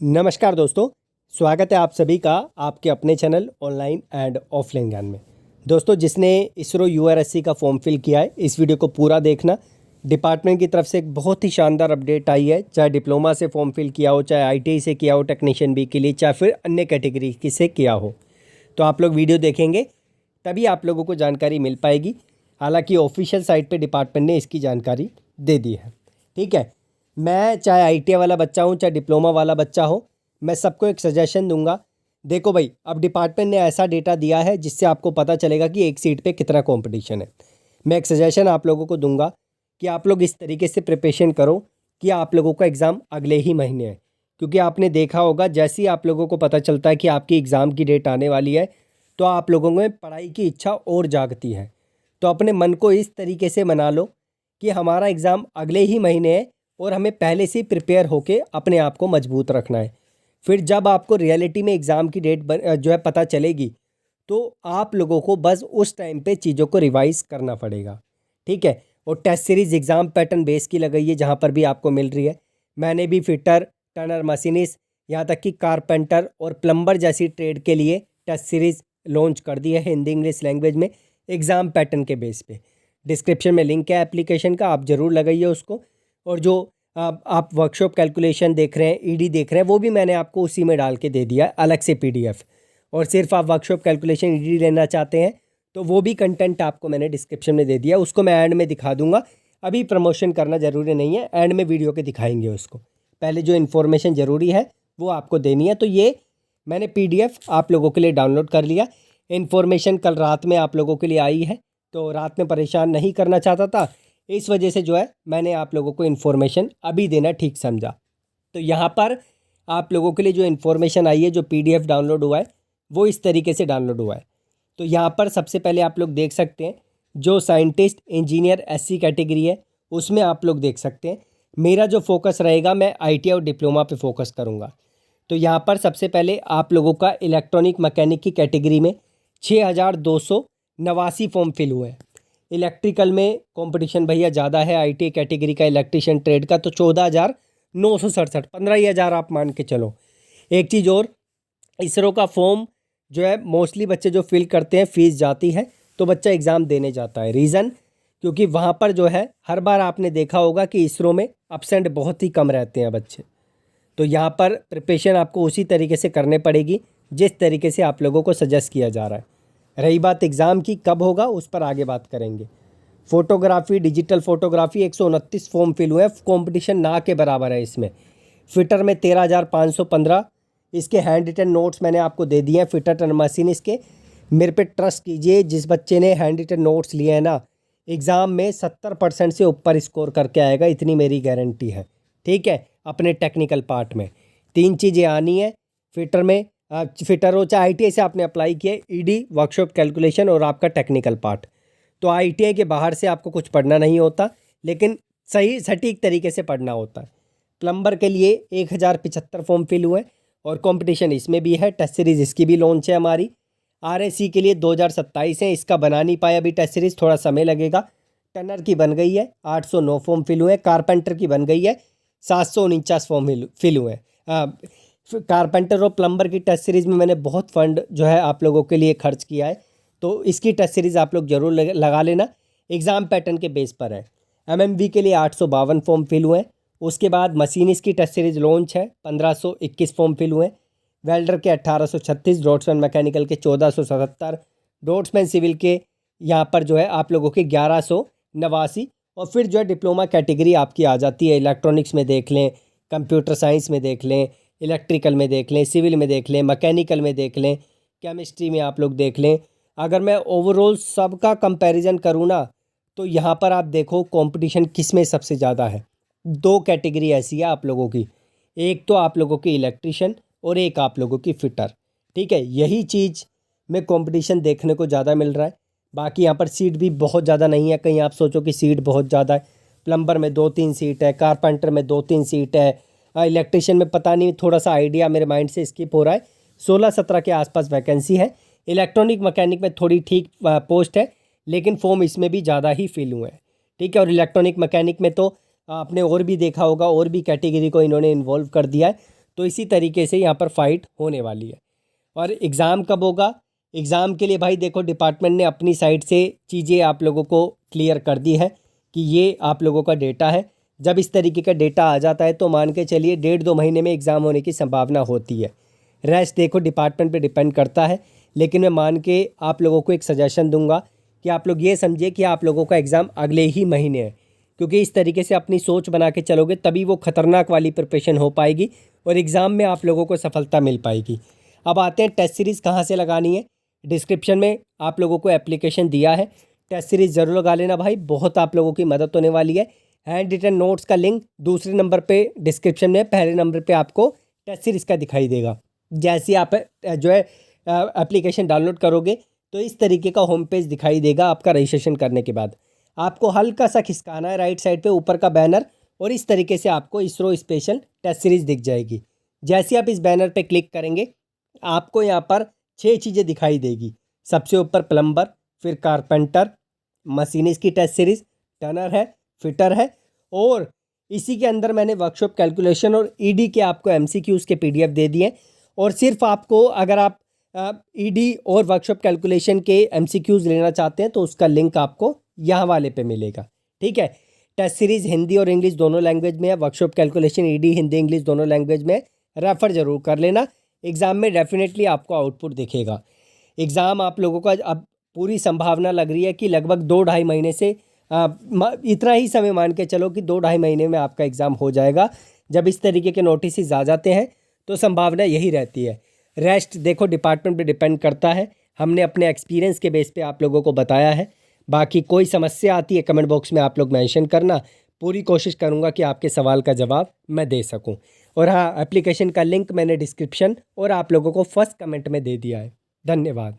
नमस्कार दोस्तों, स्वागत है आप सभी का आपके अपने चैनल ऑनलाइन एंड ऑफलाइन ज्ञान में। दोस्तों, जिसने इसरो यूआरएससी का फॉर्म फिल किया है, इस वीडियो को पूरा देखना। डिपार्टमेंट की तरफ से एक बहुत ही शानदार अपडेट आई है। चाहे डिप्लोमा से फॉर्म फिल किया हो, चाहे आईटीआई से किया हो टेक्नीशियन बी के लिए, चाहे फिर अन्य कैटेगरी से किया हो, तो आप लोग वीडियो देखेंगे तभी आप लोगों को जानकारी मिल पाएगी। हालांकि ऑफिशियल साइट पे डिपार्टमेंट ने इसकी जानकारी दे दी है। ठीक है, मैं चाहे आईटीआई वाला बच्चा हूँ, चाहे डिप्लोमा वाला बच्चा हो, मैं सबको एक सजेशन दूंगा। देखो भाई, अब डिपार्टमेंट ने ऐसा डेटा दिया है जिससे आपको पता चलेगा कि एक सीट पे कितना कंपटीशन है। मैं एक सजेशन आप लोगों को दूंगा कि आप लोग इस तरीके से प्रिपरेशन करो कि आप लोगों का एग्ज़ाम अगले ही महीने है। क्योंकि आपने देखा होगा, जैसे ही आप लोगों को पता चलता है कि आपकी एग्ज़ाम की डेट आने वाली है, तो आप लोगों में पढ़ाई की इच्छा और जागती है। तो अपने मन को इस तरीके से मना लो कि हमारा एग्ज़ाम अगले ही महीने है और हमें पहले से प्रिपेयर होकर अपने आप को मजबूत रखना है। फिर जब आपको रियलिटी में एग्ज़ाम की डेट जो है पता चलेगी, तो आप लोगों को बस उस टाइम पे चीज़ों को रिवाइज़ करना पड़ेगा। ठीक है, और test series exam pattern base की लगाई है, जहाँ पर भी आपको मिल रही है। मैंने भी फिटर, टर्नर, मशीनिस्ट, यहाँ तक कि कारपेंटर और प्लम्बर जैसी ट्रेड के लिए टेस्ट सीरीज़ लॉन्च कर दी है हिंदी इंग्लिश लैंग्वेज में, एग्ज़ाम पैटर्न के बेस पे। डिस्क्रिप्शन में लिंक है एप्लीकेशन का, आप ज़रूर लगाइए उसको। और जो आप वर्कशॉप कैलकुलेशन देख रहे हैं, ईडी देख रहे हैं, वो भी मैंने आपको उसी में डाल के दे दिया है अलग से पीडीएफ। और सिर्फ आप वर्कशॉप कैलकुलेशन ईडी लेना चाहते हैं तो वो भी कंटेंट आपको मैंने डिस्क्रिप्शन में दे दिया, उसको मैं एंड में दिखा दूंगा। अभी प्रमोशन करना ज़रूरी नहीं है, एंड में वीडियो के दिखाएंगे उसको। पहले जो इन्फॉर्मेशन ज़रूरी है वो आपको देनी है। तो ये मैंने पीडीएफ आप लोगों के लिए डाउनलोड कर लिया। इन्फॉर्मेशन कल रात में आप लोगों के लिए आई है, तो रात में परेशान नहीं करना चाहता था, इस वजह से जो है मैंने आप लोगों को इन्फॉर्मेशन अभी देना ठीक समझा। तो यहाँ पर आप लोगों के लिए जो इन्फॉर्मेशन आई है, जो पीडीएफ डाउनलोड हुआ है, वो इस तरीके से डाउनलोड हुआ है। तो यहाँ पर सबसे पहले आप लोग देख सकते हैं, जो साइंटिस्ट इंजीनियर एससी कैटेगरी है उसमें आप लोग देख सकते हैं। मेरा जो फोकस रहेगा, मैं आईटीआई और डिप्लोमा पे फोकस करूँगा। तो यहाँ पर सबसे पहले आप लोगों का इलेक्ट्रॉनिक मैकेनिक की कैटेगरी में 6289 फॉर्म फिल हुए हैं। इलेक्ट्रिकल में कंपटीशन भैया ज़्यादा है, आईटी कैटेगरी का इलेक्ट्रिशियन ट्रेड का तो 14,967, 15,000 आप मान के चलो। एक चीज़ और, इसरो का फॉर्म जो है मोस्टली बच्चे जो फिल करते हैं, फीस जाती है तो बच्चा एग्ज़ाम देने जाता है। रीज़न, क्योंकि वहाँ पर जो है हर बार आपने देखा होगा कि इसरो में अपसेंट बहुत ही कम रहते हैं बच्चे। तो यहाँ पर प्रिपरेशन आपको उसी तरीके से करने पड़ेगी जिस तरीके से आप लोगों को सजेस्ट किया जा रहा है। रही बात एग्ज़ाम की कब होगा, उस पर आगे बात करेंगे। Photography, digital photography 129 form fill हुए हैं, कंपटीशन ना के बराबर है इसमें। फिटर में 13,515, इसके हैंड रिटन नोट्स मैंने आपको दे दिए हैं। फिटर टर्नर मशीन इसके, मेरे पे ट्रस्ट कीजिए, जिस बच्चे ने हैंड रिटन नोट्स लिए हैं ना, एग्ज़ाम में 70% से ऊपर स्कोर करके आएगा, इतनी मेरी गारंटी है। ठीक है, अपने टेक्निकल पार्ट में 3 चीज़ें आनी है। फिटर में फिटर हो चाहे आईटीआई से आपने अप्लाई किया, ईडी, वर्कशॉप कैलकुलेशन और आपका टेक्निकल पार्ट। तो आईटीआई के बाहर से आपको कुछ पढ़ना नहीं होता, लेकिन सही सटीक तरीके से पढ़ना होता है। प्लम्बर के लिए 1075 फॉर्म फिल हुए और कंपटीशन इसमें भी है। टेस्ट सीरीज़ इसकी भी लॉन्च है हमारी। आरएसी के लिए 2027 है, इसका बना नहीं पाया अभी टेस्ट सीरीज़, थोड़ा समय लगेगा। टनर की बन गई है, 809 फॉर्म फिल हुए। कारपेंटर की बन गई है, 749 फॉर्म फिल हुए। कारपेंटर और प्लम्बर की टेस्ट सीरीज़ में मैंने बहुत फंड जो है आप लोगों के लिए खर्च किया है, तो इसकी टेस्ट सीरीज़ आप लोग ज़रूर लगा लेना। एग्ज़ाम पैटर्न के बेस पर है। एमएमवी के लिए 852 फॉर्म फिल हुए हैं। उसके बाद मशीनिस्ट की टेस्ट सीरीज़ लॉन्च है, 1521 फॉर्म फिल हुए हैं। वेल्डर के 1836, डॉट्समैन मैकेनिकल के 1477, डॉट्समैन सिविल के यहाँ पर जो है आप लोगों के 1189। और फिर जो है डिप्लोमा कैटेगरी आपकी आ जाती है। इलेक्ट्रॉनिक्स में देख लें, कंप्यूटर साइंस में देख लें, इलेक्ट्रिकल में देख लें, सिविल में देख लें, मैकेनिकल में देख लें, केमिस्ट्री में आप लोग देख लें। अगर मैं ओवरऑल सबका कंपैरिजन करूँ ना, तो यहाँ पर आप देखो कंपटीशन किस में सबसे ज़्यादा है। 2 कैटेगरी ऐसी है आप लोगों की, एक तो आप लोगों की इलेक्ट्रिशियन और एक आप लोगों की फिटर। ठीक है, यही चीज़ में कंपटीशन देखने को ज़्यादा मिल रहा है। बाकी यहाँ पर सीट भी बहुत ज़्यादा नहीं है, कहीं आप सोचो कि सीट बहुत ज़्यादा है। प्लम्बर में 2-3 सीट है, कारपेंटर में 2-3 सीट है, इलेक्ट्रिशियन में पता नहीं, थोड़ा सा आइडिया मेरे माइंड से स्किप हो रहा है। 16-17 के आसपास वैकेंसी है। इलेक्ट्रॉनिक मैकेनिक में थोड़ी ठीक पोस्ट है, लेकिन फॉर्म इसमें भी ज़्यादा ही फिल हुए हैं। ठीक है, और इलेक्ट्रॉनिक मैकेनिक में तो आपने और भी देखा होगा, और भी कैटेगरी को इन्होंने इन्वॉल्व कर दिया है। तो इसी तरीके से यहाँ पर फाइट होने वाली है। और एग्ज़ाम कब होगा? एग्ज़ाम के लिए भाई देखो डिपार्टमेंट ने अपनी साइड से चीज़ें आप लोगों को क्लियर कर दी है कि ये आप लोगों का डेटा है। जब इस तरीके का डेटा आ जाता है तो मान के चलिए 1.5-2 महीने में एग्ज़ाम होने की संभावना होती है। रेस्ट देखो डिपार्टमेंट पे डिपेंड करता है, लेकिन मैं मान के आप लोगों को एक सजेशन दूंगा कि आप लोग ये समझिए कि आप लोगों का एग्ज़ाम अगले ही महीने है, क्योंकि इस तरीके से अपनी सोच बना के चलोगे तभी वो खतरनाक वाली प्रिपरेशन हो पाएगी और एग्ज़ाम में आप लोगों को सफलता मिल पाएगी। अब आते हैं टेस्ट सीरीज़ कहाँ से लगानी है। डिस्क्रिप्शन में आप लोगों को एप्लीकेशन दिया है, टेस्ट सीरीज़ ज़रूर लगा लेना भाई, बहुत आप लोगों की मदद होने वाली है। हैंड रिटन नोट्स का लिंक दूसरे नंबर पे डिस्क्रिप्शन में, पहले नंबर पे आपको टेस्ट सीरीज़ का दिखाई देगा। जैसे आप जो है एप्लीकेशन डाउनलोड करोगे तो इस तरीके का होम पेज दिखाई देगा। आपका रजिस्ट्रेशन करने के बाद आपको हल्का सा खिसकाना है राइट साइड पे ऊपर का बैनर, और इस तरीके से आपको इसरो स्पेशल टेस्ट सीरीज़ दिख जाएगी। जैसे आप इस बैनर पे क्लिक करेंगे आपको यहाँ पर 6 चीज़ें दिखाई देगी। सबसे ऊपर प्लम्बर, फिर कारपेंटर, मशीनिस्ट की टेस्ट सीरीज़, टनर है, फिटर है, और इसी के अंदर मैंने वर्कशॉप कैलकुलेशन और ईडी के आपको एमसीक्यूज़ के पीडीएफ दे दिए। और सिर्फ आपको अगर आप ईडी और वर्कशॉप कैलकुलेशन के एमसीक्यूज़ लेना चाहते हैं तो उसका लिंक आपको यहाँ वाले पे मिलेगा। ठीक है, टेस्ट सीरीज़ हिंदी और इंग्लिश दोनों लैंग्वेज में है, workshop calculation ED Hindi English दोनों लैंग्वेज में। रेफ़र ज़रूर कर लेना, एग्ज़ाम में डेफिनेटली आपको आउटपुट दिखेगा। एग्ज़ाम आप लोगों का अब पूरी संभावना लग रही है कि लगभग 2-2.5 महीने से इतना ही समय मान के चलो कि 2-2.5 महीने में आपका एग्ज़ाम हो जाएगा। जब इस तरीके के नोटिस आ जाते हैं तो संभावना यही रहती है। रेस्ट देखो डिपार्टमेंट पे डिपेंड करता है, हमने अपने एक्सपीरियंस के बेस पे आप लोगों को बताया है। बाकी कोई समस्या आती है कमेंट बॉक्स में आप लोग मेंशन करना, पूरी कोशिश करूँगा कि आपके सवाल का जवाब मैं दे सकूँ। और हाँ, एप्लीकेशन का लिंक मैंने डिस्क्रिप्शन और आप लोगों को फर्स्ट कमेंट में दे दिया है। धन्यवाद।